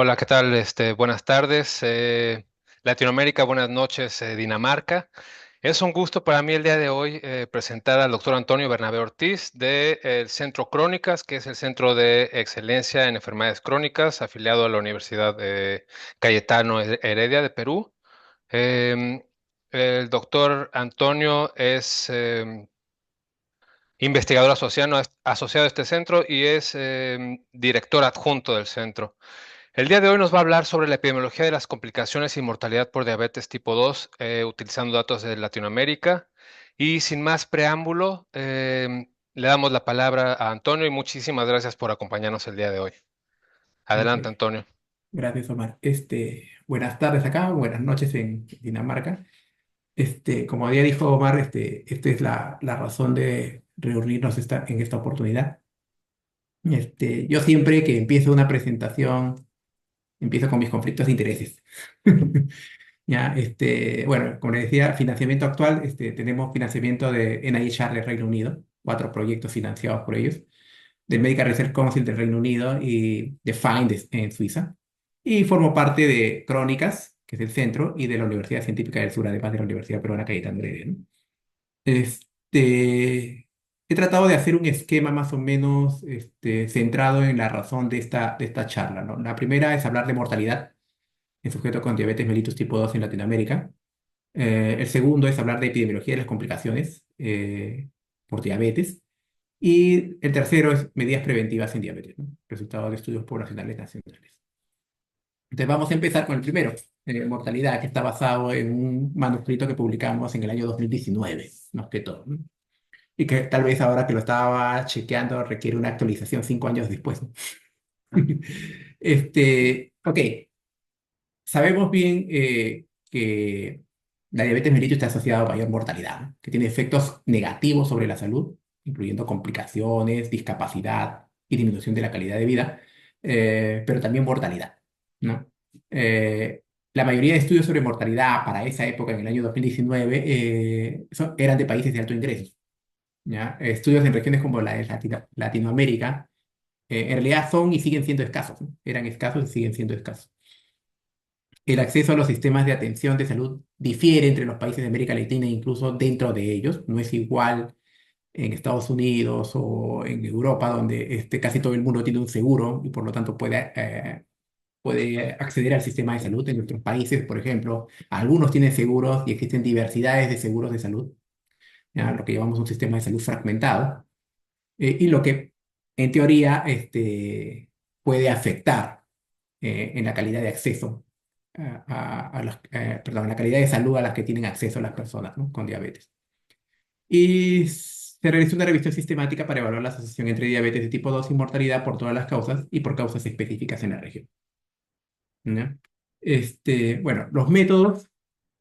Hola, ¿qué tal? Buenas tardes, Latinoamérica, buenas noches, Dinamarca. Es un gusto para mí el día de hoy presentar al doctor Antonio Bernabé Ortiz del Centro Crónicas, que es el Centro de Excelencia en Enfermedades Crónicas, afiliado a la Universidad Cayetano Heredia de Perú. Em, el doctor Antonio es investigador asociado a este centro y es director adjunto del centro. El día de hoy nos va a hablar sobre la epidemiología de las complicaciones y mortalidad por diabetes tipo 2, utilizando datos de Latinoamérica. Y sin más preámbulo, le damos la palabra a Antonio y muchísimas gracias por acompañarnos el día de hoy. Ok, Adelante, Antonio. gracias, Omar. Buenas tardes acá, buenas noches en Dinamarca. Como ya dijo Omar, esta es la razón de reunirnos en esta oportunidad. Yo siempre que empiezo una presentación, empiezo con mis conflictos de intereses. Ya, bueno, como les decía, financiamiento actual, tenemos financiamiento de NIH del Reino Unido, 4 proyectos financiados por ellos, del Medical Research Council del Reino Unido y de FIND en Suiza. Y formo parte de Crónicas, que es el centro, y de la Universidad Científica del Sur, además de la Universidad Peruana Cayetano Heredia, ¿no? He tratado de hacer un esquema más o menos centrado en la razón de esta charla, ¿no? La primera es hablar de mortalidad en sujetos con diabetes mellitus tipo 2 en Latinoamérica. El segundo es hablar de epidemiología de las complicaciones por diabetes. Y el tercero es medidas preventivas en diabetes, ¿no? Resultados de estudios poblacionales nacionales. Entonces vamos a empezar con el primero, mortalidad, que está basado en un manuscrito que publicamos en el año 2019, más que todo, ¿no? Y que tal vez ahora que lo estaba chequeando requiere una actualización 5 años después, ¿no? Ok, sabemos bien que la diabetes mellitus está asociada a mayor mortalidad, ¿no? Que tiene efectos negativos sobre la salud, incluyendo complicaciones, discapacidad y disminución de la calidad de vida, pero también mortalidad, ¿no? La mayoría de estudios sobre mortalidad para esa época, en el año 2019, eran de países de alto ingreso, ¿ya? Estudios en regiones como la de Latinoamérica, en realidad son y siguen siendo escasos, ¿no? Eran escasos y siguen siendo escasos. El acceso a los sistemas de atención de salud difiere entre los países de América Latina e incluso dentro de ellos. No es igual en Estados Unidos o en Europa, donde casi todo el mundo tiene un seguro y por lo tanto puede acceder al sistema de salud. En nuestros países, por ejemplo, algunos tienen seguros y existen diversidades de seguros de salud, ¿ya? Lo que llamamos un sistema de salud fragmentado, y lo que en teoría puede afectar en la calidad de acceso perdón, la calidad de salud a las que tienen acceso las personas, ¿no? Con diabetes. Y se realizó una revisión sistemática para evaluar la asociación entre diabetes de tipo 2 y mortalidad por todas las causas y por causas específicas en la región, ¿ya? Bueno, los métodos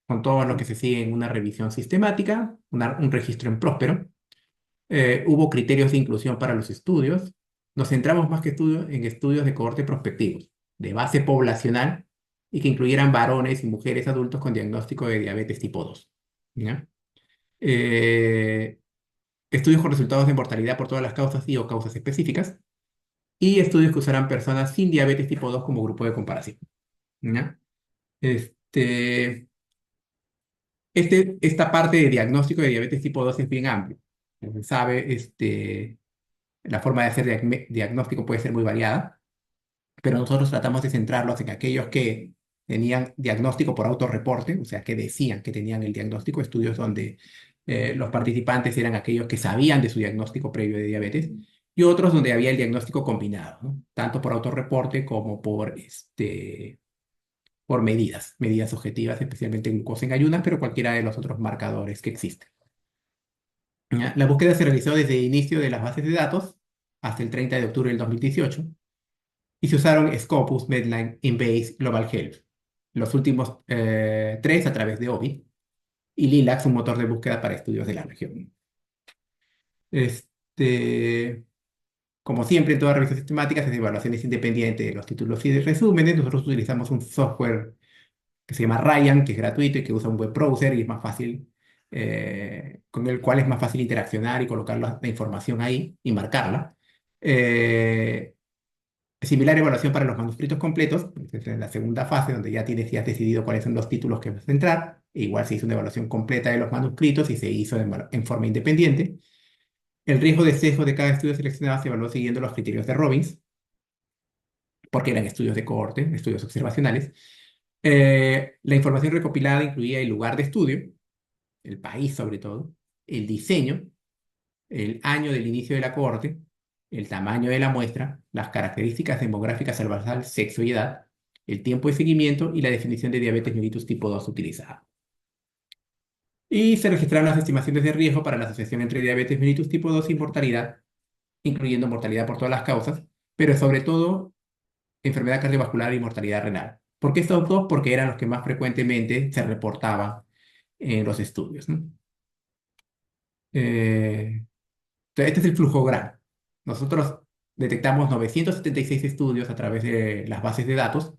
son todos los que se siguen en una revisión sistemática, un registro en Próspero. Hubo criterios de inclusión para los estudios. Nos centramos más que en estudios de cohorte prospectivos, de base poblacional y que incluyeran varones y mujeres adultos con diagnóstico de diabetes tipo 2, ¿ya? Eh, Estudios con resultados de mortalidad por todas las causas y o causas específicas y estudios que usarán personas sin diabetes tipo 2 como grupo de comparación, ¿ya? Este, esta parte de diagnóstico de diabetes tipo 2 es bien amplia. Como se sabe, la forma de hacer diagnóstico puede ser muy variada, pero nosotros tratamos de centrarlos en aquellos que tenían diagnóstico por autorreporte, o sea, que decían que tenían el diagnóstico, estudios donde los participantes eran aquellos que sabían de su diagnóstico previo de diabetes, y otros donde había el diagnóstico combinado, ¿no? Tanto por autorreporte como por medidas objetivas, especialmente glucosa en ayunas, pero cualquiera de los otros marcadores que existen. ¿Ya? La búsqueda se realizó desde el inicio de las bases de datos hasta el 30 de octubre del 2018 y se usaron Scopus, Medline, Embase, Global Health. Los últimos tres a través de OBI y Lilac, un motor de búsqueda para estudios de la región. Este, Como siempre, en todas revistas sistemáticas, es evaluaciones independientes de los títulos y de resúmenes. Nosotros utilizamos un software que se llama Ryan, que es gratuito y que usa un web browser y es más fácil, con el cual es más fácil interaccionar y colocar la información ahí y marcarla. Eh, Similar evaluación para los manuscritos completos, es en la segunda fase, donde ya has decidido cuáles son los títulos que vas a entrar. E igual se hizo una evaluación completa de los manuscritos y se hizo en forma independiente. El riesgo de sesgo de cada estudio seleccionado se evaluó siguiendo los criterios de Robbins, porque eran estudios de cohorte, estudios observacionales. La información recopilada incluía el lugar de estudio, el país sobre todo, el diseño, el año del inicio de la cohorte, el tamaño de la muestra, las características demográficas al basal, sexo y edad, el tiempo de seguimiento y la definición de diabetes mellitus tipo 2 utilizada. Y se registraron las estimaciones de riesgo para la asociación entre diabetes mellitus tipo 2 y mortalidad, incluyendo mortalidad por todas las causas, pero sobre todo enfermedad cardiovascular y mortalidad renal. ¿Por qué estos dos? Porque eran los que más frecuentemente se reportaban en los estudios, ¿no? Entonces, este es el flujograma. Nosotros detectamos 976 estudios a través de las bases de datos,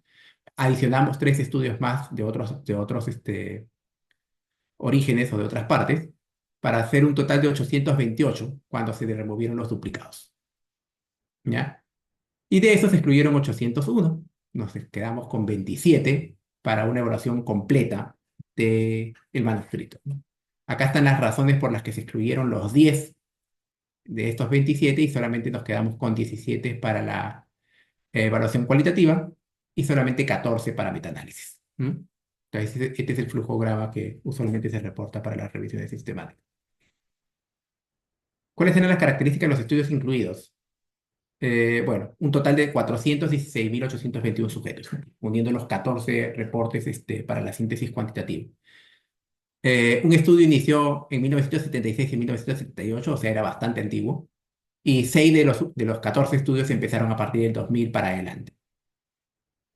adicionamos 3 estudios más de otros orígenes o de otras partes, para hacer un total de 828 cuando se removieron los duplicados. ¿Ya? Y de esos se excluyeron 801. Nos quedamos con 27 para una evaluación completa del manuscrito, ¿no? Acá están las razones por las que se excluyeron los 10 de estos 27 y solamente nos quedamos con 17 para la evaluación cualitativa y solamente 14 para metaanálisis. ¿M? Entonces, este es el flujograma que usualmente se reporta para las revisiones sistemáticas. ¿Cuáles eran las características de los estudios incluidos? Bueno, un total de 416.821 sujetos, ¿no? Uniendo los 14 reportes para la síntesis cuantitativa. Un estudio inició en 1976 y 1978, o sea, era bastante antiguo, y 6 de los 14 estudios empezaron a partir del 2000 para adelante.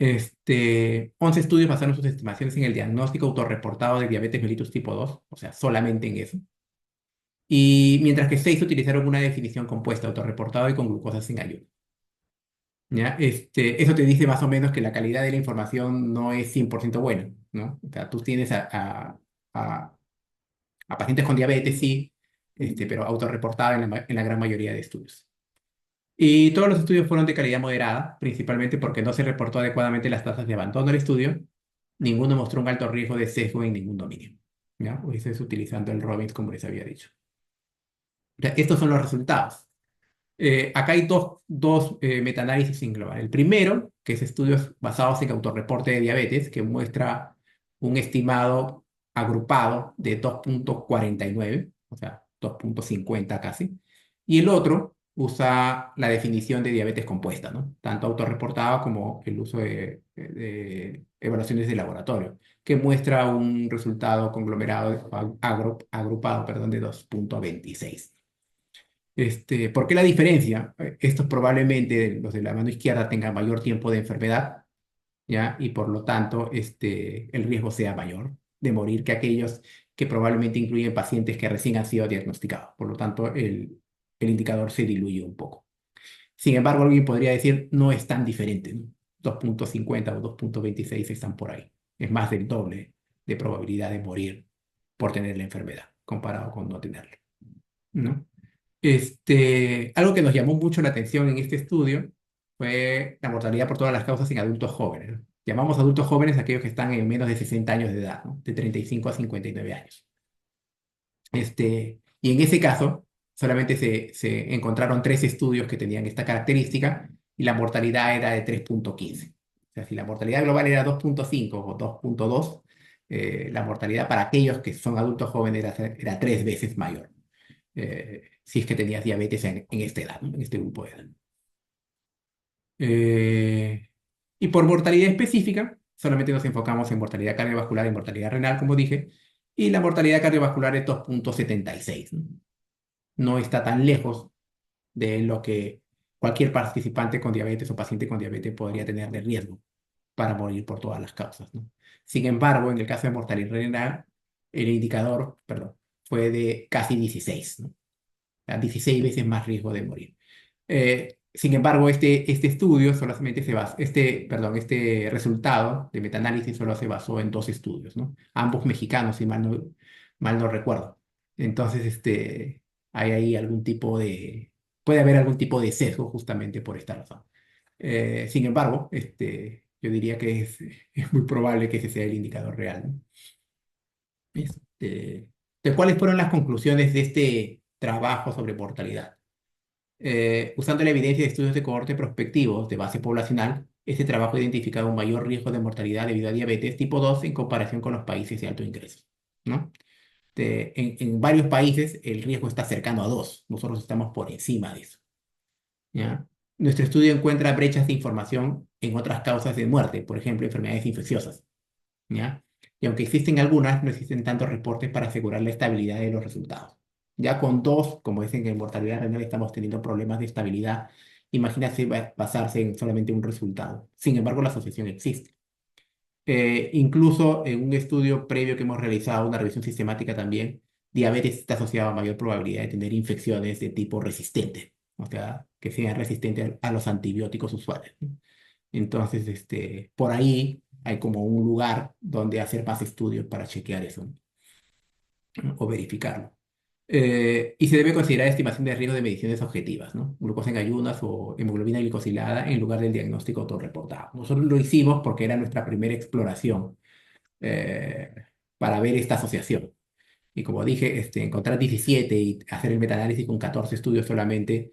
11 estudios basaron sus estimaciones en el diagnóstico autorreportado de diabetes mellitus tipo 2, o sea, solamente en eso. Y mientras que 6 utilizaron una definición compuesta autorreportado y con glucosa sin ayuno. ¿Ya? Eso te dice más o menos que la calidad de la información no es 100% buena, ¿no? O sea, tú tienes a- a pacientes con diabetes, sí, pero autorreportada en la gran mayoría de estudios. Y todos los estudios fueron de calidad moderada, principalmente porque no se reportó adecuadamente las tasas de abandono del estudio. Ninguno mostró un alto riesgo de sesgo en ningún dominio. ¿Ya? O eso es utilizando el Robbins, como les había dicho. O sea, estos son los resultados. Acá hay dos metaanálisis en global. El primero, que es estudios basados en autorreporte de diabetes, que muestra un estimado agrupado de 2,49, o sea, 2,50 casi. Y el otro usa la definición de diabetes compuesta, ¿no? Tanto autorreportada como el uso de evaluaciones de laboratorio, que muestra un resultado conglomerado agrupado, perdón, de 2,26. ¿Por qué la diferencia? Estos probablemente, los de la mano izquierda, tengan mayor tiempo de enfermedad, ¿ya? Y por lo tanto, el riesgo sea mayor de morir que aquellos que probablemente incluyen pacientes que recién han sido diagnosticados. Por lo tanto, el indicador se diluye un poco. Sin embargo, alguien podría decir, no es tan diferente, ¿no? 2,50 o 2,26 están por ahí. Es más del doble de probabilidad de morir por tener la enfermedad, comparado con no tenerla, ¿no? Algo que nos llamó mucho la atención en este estudio fue la mortalidad por todas las causas en adultos jóvenes, ¿no? Llamamos adultos jóvenes a aquellos que están en menos de 60 años de edad, ¿no? De 35 a 59 años. Y en ese caso, solamente se encontraron 3 estudios que tenían esta característica y la mortalidad era de 3,15. O sea, si la mortalidad global era 2,5 o 2,2, la mortalidad para aquellos que son adultos jóvenes era 3 veces mayor, si es que tenías diabetes en esta edad, ¿no? En este grupo de edad. Eh, y por mortalidad específica, solamente nos enfocamos en mortalidad cardiovascular y mortalidad renal, como dije, y la mortalidad cardiovascular es 2,76, ¿no? No está tan lejos de lo que cualquier participante con diabetes o paciente con diabetes podría tener de riesgo para morir por todas las causas, ¿no? Sin embargo, en el caso de mortalidad renal, el indicador, perdón, fue de casi 16, ¿no? A 16 veces más riesgo de morir. Sin embargo, este estudio solamente se basa, este resultado de metaanálisis solo se basó en 2 estudios, ¿no? Ambos mexicanos, si mal no recuerdo. Entonces, hay ahí puede haber algún tipo de sesgo justamente por esta razón. Sin embargo, yo diría que es muy probable que ese sea el indicador real, ¿no? ¿Cuáles fueron las conclusiones de este trabajo sobre mortalidad? Usando la evidencia de estudios de cohorte prospectivos de base poblacional, este trabajo ha identificado un mayor riesgo de mortalidad debido a diabetes tipo 2 en comparación con los países de alto ingreso, ¿no? En varios países el riesgo está cercano a 2. Nosotros estamos por encima de eso, ¿ya? Nuestro estudio encuentra brechas de información en otras causas de muerte, por ejemplo, enfermedades infecciosas, ¿ya? Y aunque existen algunas, no existen tantos reportes para asegurar la estabilidad de los resultados. Ya con dos, como dicen que en mortalidad renal estamos teniendo problemas de estabilidad, imagínate basarse en solamente un resultado. Sin embargo, la asociación existe. Incluso en un estudio previo que hemos realizado, una revisión sistemática también, diabetes está asociada a mayor probabilidad de tener infecciones de tipo resistente, o sea, que sean resistentes a los antibióticos usuales, ¿no? Entonces, por ahí hay como un lugar donde hacer más estudios para chequear eso, ¿no? O verificarlo. Y se debe considerar estimación de riesgo de mediciones objetivas, ¿no? Glucosa en ayunas o hemoglobina glicosilada en lugar del diagnóstico autorreportado. Nosotros lo hicimos porque era nuestra primera exploración eh, para ver esta asociación. Y como dije, encontrar 17 y hacer el metaanálisis con 14 estudios solamente.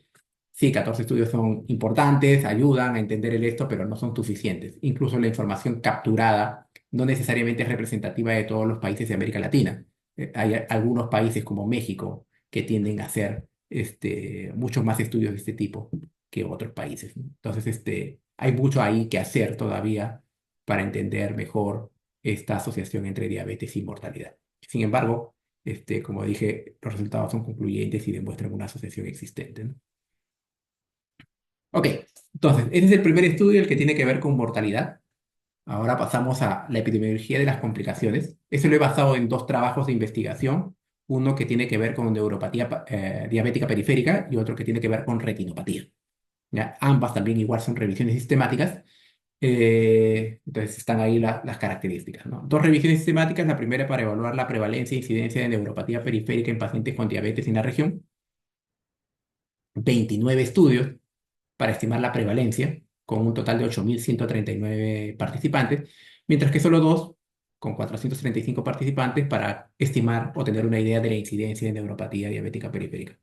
Sí, 14 estudios son importantes, ayudan a entender el esto, pero no son suficientes. Incluso la información capturada no necesariamente es representativa de todos los países de América Latina. Hay algunos países como México que tienden a hacer muchos más estudios de este tipo que otros países, ¿no? Entonces, hay mucho ahí que hacer todavía para entender mejor esta asociación entre diabetes y mortalidad. Sin embargo, como dije, los resultados son concluyentes y demuestran una asociación existente, ¿no? Ok, entonces, ese es el primer estudio, el que tiene que ver con mortalidad. Ahora pasamos a la epidemiología de las complicaciones. Eso lo he basado en dos trabajos de investigación, uno que tiene que ver con neuropatía diabética periférica y otro que tiene que ver con retinopatía. ¿Ya? Ambas también igual son revisiones sistemáticas. Entonces están ahí las características, ¿no? Dos revisiones sistemáticas, la primera para evaluar la prevalencia e incidencia de neuropatía periférica en pacientes con diabetes en la región, 29 estudios para estimar la prevalencia, con un total de 8.139 participantes, mientras que solo dos, con 435 participantes, para estimar o tener una idea de la incidencia de neuropatía diabética periférica.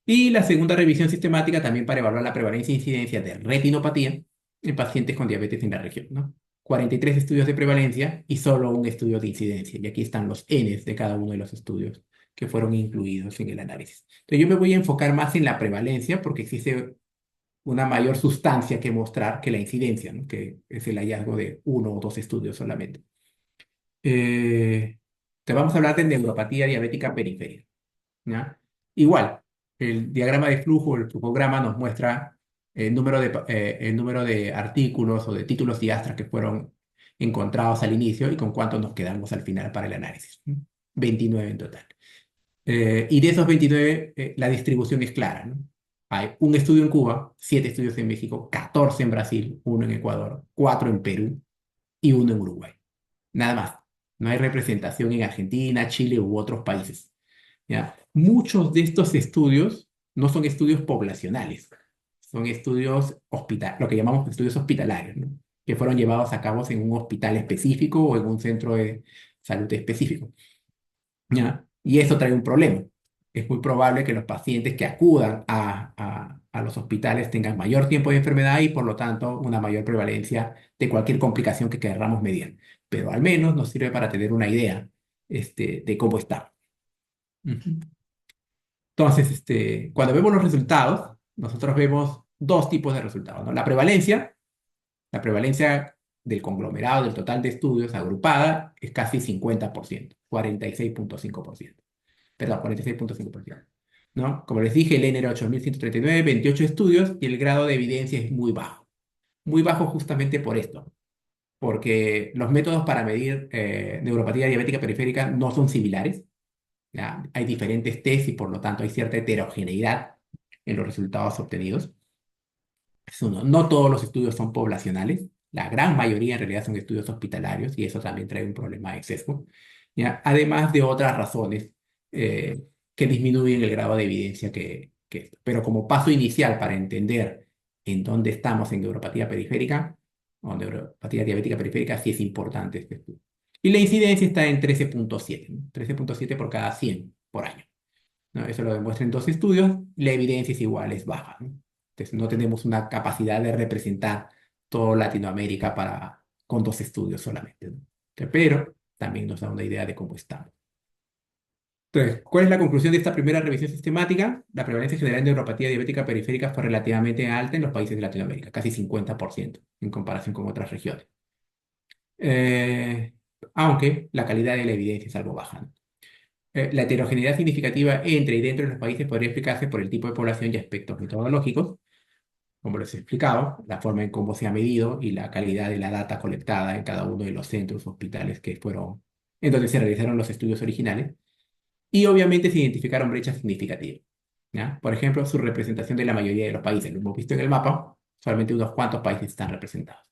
Y la segunda revisión sistemática también para evaluar la prevalencia e incidencia de retinopatía en pacientes con diabetes en la región, ¿no? 43 estudios de prevalencia y solo un estudio de incidencia. Y aquí están los Ns de cada uno de los estudios que fueron incluidos en el análisis. Entonces yo me voy a enfocar más en la prevalencia porque existe una mayor sustancia que mostrar que la incidencia, ¿no? Que es el hallazgo de uno o dos estudios solamente. Eh, Te vamos a hablar de neuropatía diabética periférica, ¿ya? Igual, el diagrama de flujo, el flujograma nos muestra el número de artículos o de títulos y astras que fueron encontrados al inicio y con cuántos nos quedamos al final para el análisis, ¿no? 29 en total. Y de esos 29, la distribución es clara, ¿no? Hay un estudio en Cuba, 7 estudios en México, 14 en Brasil, uno en Ecuador, 4 en Perú y uno en Uruguay. Nada más. No hay representación en Argentina, Chile u otros países, ¿ya? Muchos de estos estudios no son estudios poblacionales, son estudios lo que llamamos estudios hospitalarios, ¿no? Que fueron llevados a cabo en un hospital específico o en un centro de salud específico, ¿ya? Y eso trae un problema. Es muy probable que los pacientes que acudan a los hospitales tengan mayor tiempo de enfermedad y por lo tanto una mayor prevalencia de cualquier complicación que queramos medir. Pero al menos nos sirve para tener una idea, de cómo está. Ujú. Entonces, cuando vemos los resultados, nosotros vemos dos tipos de resultados, ¿no? La prevalencia del conglomerado del total de estudios agrupada es casi 50%, 46,5%. Perdón, 46,5%, ¿no? Como les dije, el N era 8.139, 28 estudios y el grado de evidencia es muy bajo. Muy bajo justamente por esto, porque los métodos para medir neuropatía diabética periférica no son similares, ¿ya? Hay diferentes test y por lo tanto hay cierta heterogeneidad en los resultados obtenidos. Es uno. No todos los estudios son poblacionales, la gran mayoría en realidad son estudios hospitalarios y eso también trae un problema de sesgo, ¿ya? Además de otras razones que disminuyen el grado de evidencia que esto. Pero como paso inicial para entender en dónde estamos en neuropatía periférica o neuropatía diabética periférica, sí es importante este estudio. Y la incidencia está en 13.7, ¿no? 13.7 por cada 100 por año, ¿no? Eso lo demuestran dos estudios. La evidencia es igual, es baja, ¿no? Entonces no tenemos una capacidad de representar toda Latinoamérica con dos estudios solamente, ¿no? Pero también nos da una idea de cómo estamos. Entonces, ¿cuál es la conclusión de esta primera revisión sistemática? La prevalencia general de neuropatía diabética periférica fue relativamente alta en los países de Latinoamérica, casi 50% en comparación con otras regiones. Eh, Aunque la calidad de la evidencia es algo baja, ¿no? La heterogeneidad significativa entre y dentro de los países podría explicarse por el tipo de población y aspectos metodológicos, como les he explicado, la forma en cómo se ha medido y la calidad de la data colectada en cada uno de los centros hospitales que fueron, en donde se realizaron los estudios originales. Y obviamente se identificaron brechas significativas, ¿ya? Por ejemplo, su representación de la mayoría de los países. Lo hemos visto en el mapa, solamente unos cuantos países están representados.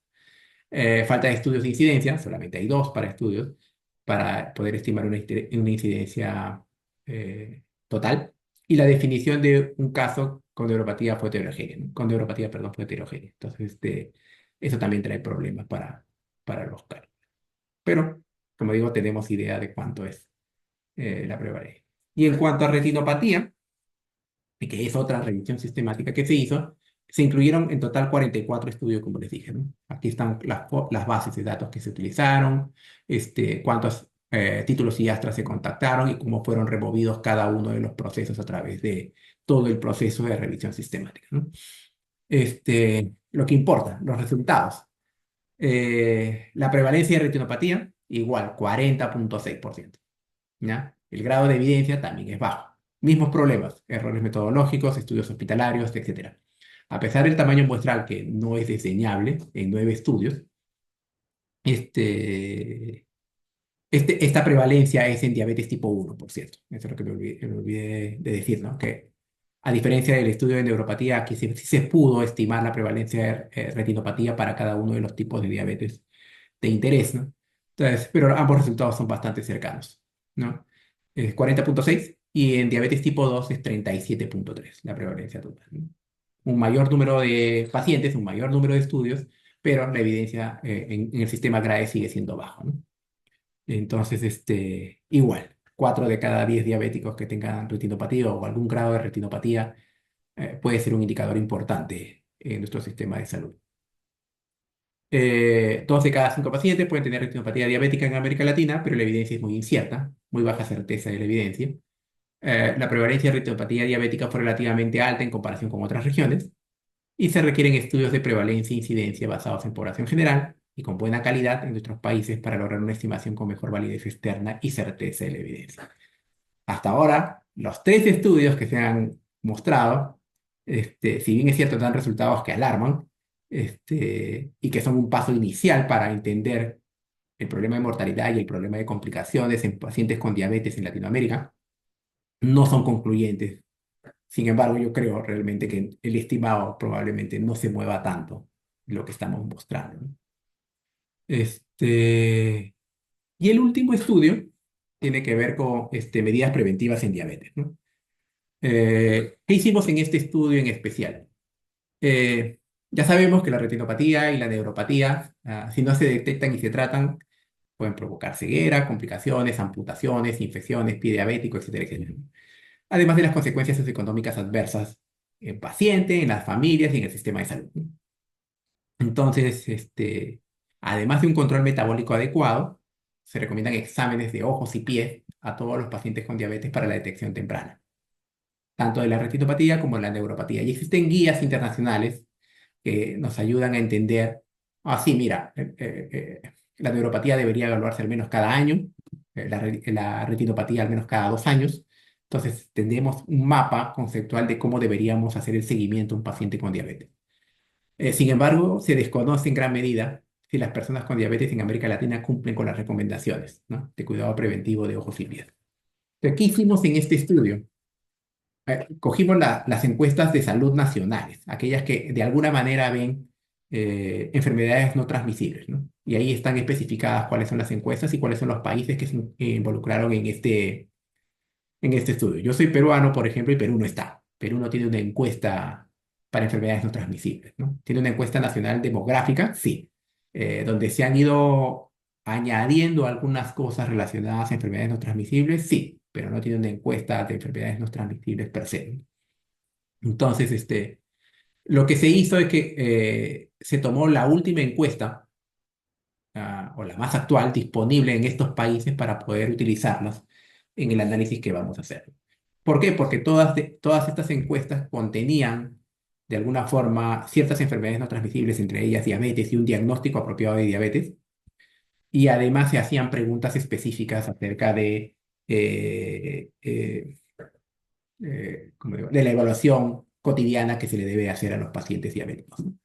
Falta de estudios de incidencia, solamente hay dos para estudios, para poder estimar una incidencia total. Y la definición de un caso con neuropatía fue heterogénea, ¿no? Con neuropatía, perdón, fue heterogénea. Entonces, eso también trae problemas para los cálculos. Pero, como digo, tenemos idea de cuánto es la prevalencia. Y en cuanto a retinopatía, que es otra revisión sistemática que se hizo, se incluyeron en total 44 estudios, como les dije, ¿no? Aquí están las bases de datos que se utilizaron, cuántos títulos y astras se contactaron y cómo fueron removidos cada uno de los procesos a través de todo el proceso de revisión sistemática, ¿no? Lo que importa, los resultados. La prevalencia de retinopatía, igual, 40.6%. ¿Ya? El grado de evidencia también es bajo. Mismos problemas, errores metodológicos, estudios hospitalarios, etcétera. A pesar del tamaño muestral que no es diseñable en 9 estudios, este, esta prevalencia es en diabetes tipo 1, por cierto. Eso es lo que me olvidé de decir, ¿no? Que a diferencia del estudio de neuropatía, aquí sí se pudo estimar la prevalencia de retinopatía para cada uno de los tipos de diabetes de interés, ¿no? Entonces, pero ambos resultados son bastante cercanos, ¿no? Es 40.6 y en diabetes tipo 2 es 37.3 la prevalencia total, ¿no? Un mayor número de pacientes, un mayor número de estudios, pero la evidencia en el sistema GRADE sigue siendo bajo, ¿no? Entonces, igual, 4 de cada 10 diabéticos que tengan retinopatía o algún grado de retinopatía puede ser un indicador importante en nuestro sistema de salud. 2 de cada 5 pacientes pueden tener retinopatía diabética en América Latina, pero la evidencia es muy incierta, muy baja certeza de la evidencia. La prevalencia de retinopatía diabética fue relativamente alta en comparación con otras regiones y se requieren estudios de prevalencia e incidencia basados en población general y con buena calidad en nuestros países para lograr una estimación con mejor validez externa y certeza de la evidencia. Hasta ahora, los 3 estudios que se han mostrado, si bien es cierto, dan resultados que alarman, y que son un paso inicial para entender el problema de mortalidad y el problema de complicaciones en pacientes con diabetes en Latinoamérica, no son concluyentes. Sin embargo, yo creo realmente que el estimado probablemente no se mueva tanto lo que estamos mostrando, ¿no? Y el último estudio tiene que ver con medidas preventivas en diabetes, ¿no? ¿Qué hicimos en este estudio en especial? Eh, ya sabemos que la retinopatía y la neuropatía, si no se detectan y se tratan, pueden provocar ceguera, complicaciones, amputaciones, infecciones, pie diabético, etcétera, etcétera. Además de las consecuencias socioeconómicas adversas en paciente, en las familias y en el sistema de salud, ¿no? Entonces, además de un control metabólico adecuado, se recomiendan exámenes de ojos y pies a todos los pacientes con diabetes para la detección temprana, tanto de la retinopatía como de la neuropatía. Y existen guías internacionales que nos ayudan a entender, sí, mira, la neuropatía debería evaluarse al menos cada año, la retinopatía al menos cada 2 años. Entonces, tendremos un mapa conceptual de cómo deberíamos hacer el seguimiento a un paciente con diabetes. Sin embargo, se desconoce en gran medida si las personas con diabetes en América Latina cumplen con las recomendaciones, ¿no?, de cuidado preventivo de ojos y pies. Entonces, ¿qué hicimos en este estudio? Cogimos las encuestas de salud nacionales, aquellas que de alguna manera ven enfermedades no transmisibles, ¿no? Y ahí están especificadas cuáles son las encuestas y cuáles son los países que se involucraron en este estudio. Yo soy peruano, por ejemplo, y Perú no está. Perú no tiene una encuesta para enfermedades no transmisibles, ¿no? Tiene una encuesta nacional demográfica, sí, donde se han ido añadiendo algunas cosas relacionadas a enfermedades no transmisibles, sí, pero no tiene una encuesta de enfermedades no transmisibles per se. Entonces, lo que se hizo es que se tomó la última encuesta, o la más actual disponible en estos países para poder utilizarlas en el análisis que vamos a hacer. ¿Por qué? Porque todas estas encuestas contenían, de alguna forma, ciertas enfermedades no transmisibles, entre ellas diabetes y un diagnóstico apropiado de diabetes, y además se hacían preguntas específicas acerca eh, eh, ¿cómo digo?, de la evaluación cotidiana que se le debe hacer a los pacientes diabéticos, ¿no?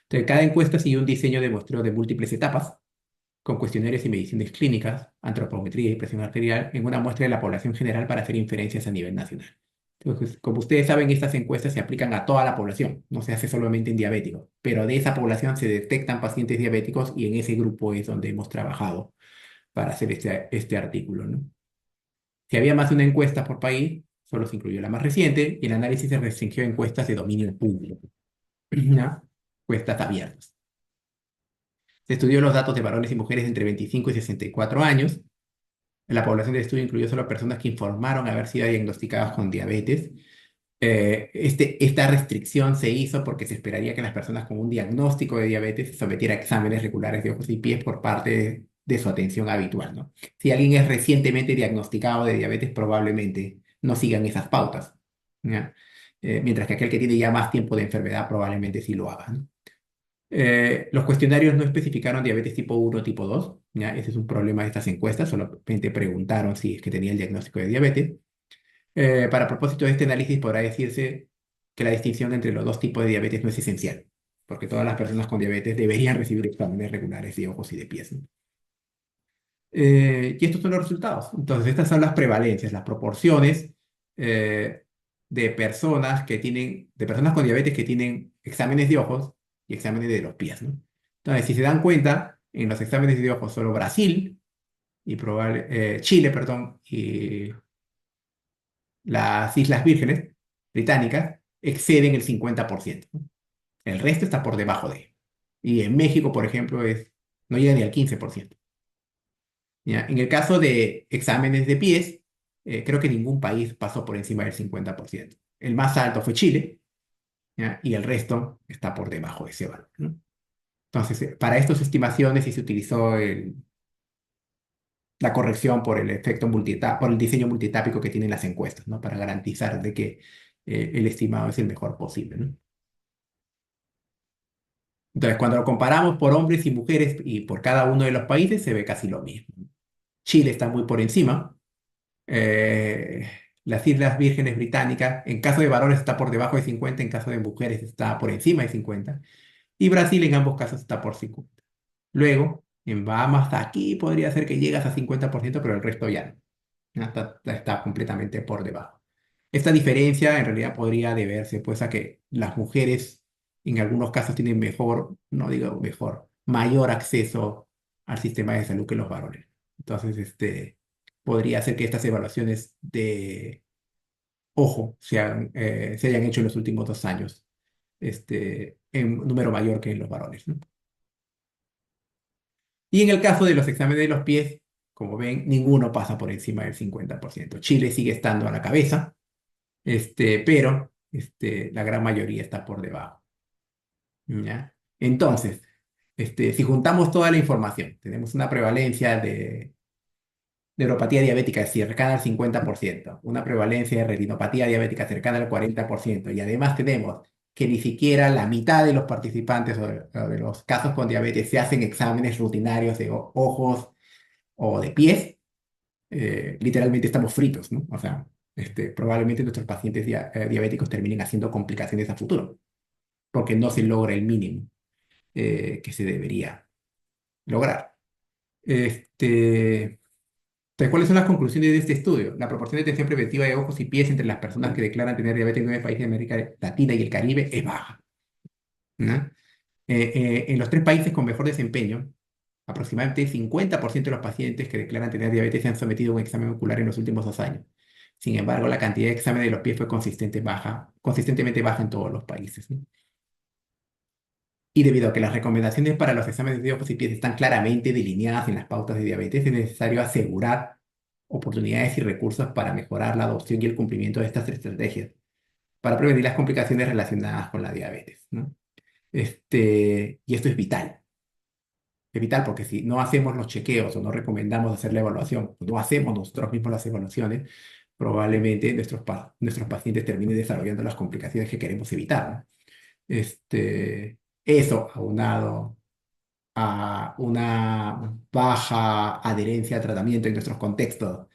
Entonces, cada encuesta sigue un diseño de muestreo de múltiples etapas, con cuestionarios y mediciones clínicas, antropometría y presión arterial en una muestra de la población general para hacer inferencias a nivel nacional. Entonces, como ustedes saben, estas encuestas se aplican a toda la población, no se hace solamente en diabéticos, pero de esa población se detectan pacientes diabéticos y en ese grupo es donde hemos trabajado para hacer este artículo, ¿no? Si había más de una encuesta por país, solo se incluyó la más reciente y el análisis se restringió a encuestas de dominio público, ¿no? Encuestas abiertas. Se estudió los datos de varones y mujeres de entre 25 y 64 años. La población del estudio incluyó solo personas que informaron haber sido diagnosticadas con diabetes. Esta restricción se hizo porque se esperaría que las personas con un diagnóstico de diabetes se sometieran a exámenes regulares de ojos y pies por parte de su atención habitual, ¿no? Si alguien es recientemente diagnosticado de diabetes, probablemente no sigan esas pautas, ¿ya? Mientras que aquel que tiene ya más tiempo de enfermedad probablemente sí lo haga, ¿no? Los cuestionarios no especificaron diabetes tipo 1 o tipo 2, ¿ya? Ese es un problema de estas encuestas, solamente preguntaron si es que tenía el diagnóstico de diabetes. Para propósito de este análisis podrá decirse que la distinción entre los dos tipos de diabetes no es esencial, porque todas las personas con diabetes deberían recibir exámenes regulares de ojos y de pies, ¿no? Y estos son los resultados. Entonces, estas son las prevalencias, las proporciones eh, de personas con diabetes que tienen exámenes de ojos y exámenes de los pies, ¿no? Entonces, si se dan cuenta, en los exámenes de ojos solo Brasil Chile, perdón, y las Islas Vírgenes Británicas exceden el 50%, ¿no? El resto está por debajo de. Y en México, por ejemplo, no llega ni al 15%. ¿Ya? En el caso de exámenes de pies, creo que ningún país pasó por encima del 50%. El más alto fue Chile, ¿ya? Y el resto está por debajo de ese valor, ¿no? Entonces, para estas estimaciones sí se utilizó la corrección por el efecto por el diseño multitápico que tienen las encuestas, ¿no? Para garantizar de que el estimado es el mejor posible, ¿no? Entonces, cuando lo comparamos por hombres y mujeres y por cada uno de los países, se ve casi lo mismo. Chile está muy por encima. Eh, las Islas Vírgenes Británicas, en caso de varones está por debajo de 50, en caso de mujeres está por encima de 50. Y Brasil en ambos casos está por 50. Luego, en Bahamas, aquí podría ser que llegas a 50%, pero el resto ya no. ¿No? Está completamente por debajo. Esta diferencia en realidad podría deberse pues a que las mujeres en algunos casos tienen mejor, no digo mejor, mayor acceso al sistema de salud que los varones. Entonces, podría ser que estas evaluaciones de ojo se hayan hecho en los últimos 2 años, en número mayor que en los varones, ¿no? Y en el caso de los exámenes de los pies, como ven, ninguno pasa por encima del 50%. Chile sigue estando a la cabeza, pero la gran mayoría está por debajo, ¿ya? Entonces, si juntamos toda la información, tenemos una prevalencia de neuropatía diabética cercana al 50%, una prevalencia de retinopatía diabética cercana al 40%, y además tenemos que ni siquiera la mitad de los participantes o de los casos con diabetes se hacen exámenes rutinarios de ojos o de pies. Literalmente estamos fritos, ¿no? O sea, probablemente nuestros pacientes diabéticos terminen haciendo complicaciones a futuro, porque no se logra el mínimo que se debería lograr. Entonces, ¿cuáles son las conclusiones de este estudio? La proporción de atención preventiva de ojos y pies entre las personas que declaran tener diabetes en 9 países de América Latina y el Caribe es baja, ¿no? En los 3 países con mejor desempeño, aproximadamente el 50% de los pacientes que declaran tener diabetes se han sometido a un examen ocular en los últimos 2 años. Sin embargo, la cantidad de exámenes de los pies fue consistentemente baja en todos los países, ¿no? Y debido a que las recomendaciones para los exámenes de ojos y pies están claramente delineadas en las pautas de diabetes, es necesario asegurar oportunidades y recursos para mejorar la adopción y el cumplimiento de estas estrategias, para prevenir las complicaciones relacionadas con la diabetes, ¿no? Y esto es vital porque si no hacemos los chequeos o no recomendamos hacer la evaluación, o no hacemos nosotros mismos las evaluaciones, probablemente nuestros pacientes terminen desarrollando las complicaciones que queremos evitar, ¿no? Eso aunado a una baja adherencia al tratamiento en nuestros contextos,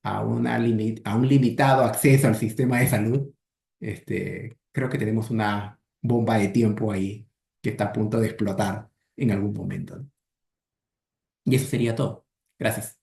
a un limitado acceso al sistema de salud, creo que tenemos una bomba de tiempo ahí que está a punto de explotar en algún momento, ¿no? Y eso sería todo. Gracias.